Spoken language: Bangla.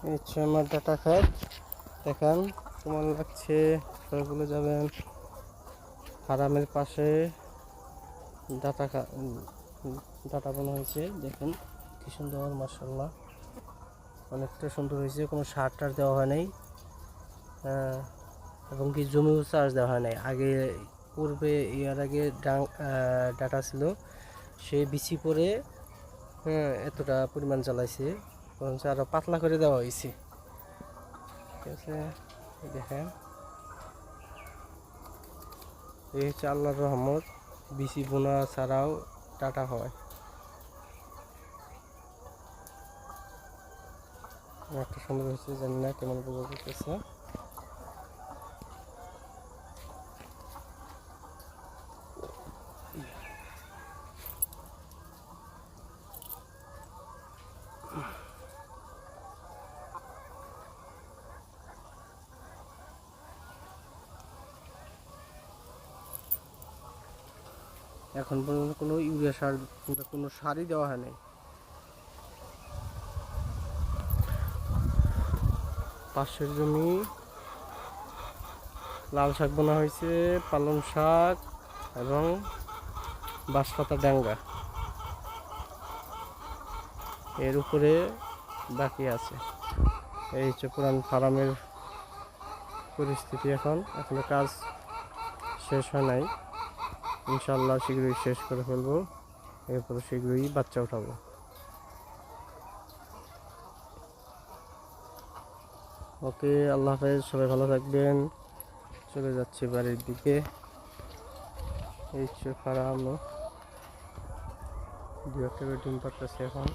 এই হচ্ছে আমার ডাটা খাট। দেখেন কেমন লাগছে, সবাই যাবেন। ফার্মের পাশে ডাটা ডাটা বানা হয়েছে, দেখেন কি সুন্দর, মাশাআল্লাহ অনেকটা সুন্দর হয়েছে। কোনো সার টার দেওয়া হয় নাই, এবং কি জমিও চার্জ দেওয়া হয় নাই। আগে পূর্বে ইয়ার আগে ডাটা ছিল, সে বিচি পরে এতটা পরিমাণ জ্বালাইছে, আরো পাতলা করে দেওয়া হয়েছে। ঠিক আছে, দেখেন এই হচ্ছে আল্লাহর রহমত, বিচি বোনা ছাড়াও ডাটা হয়। একটা সুন্দর হয়েছে, জানি না কেমন বোঝা যেতেছে। এখন পর্যন্ত কোনো ইউরিয়া সার কিংবা কোনো সারই দেওয়া হয় নাই। পাশের জমি লাল শাক বোনা হয়েছে, পালং শাক এবং বাঁশপাতা ডাঙ্গা, এর উপরে বাকি আছে। এই হচ্ছে পুরান ফার্মের পরিস্থিতি। এখনো কাজ শেষ হয় নাই, ইনশাল্লাহ শীঘ্রই শেষ করে ফেলবো, এরপর শীঘ্রই বাচ্চা উঠাবো। ওকে, আল্লাহ হাফেজ, সবাই ভালো থাকবেন। চলে যাচ্ছি বাড়ির দিকে। এই হচ্ছে ফার্ম, দু একটা ডিম পাড়তেছে এখন।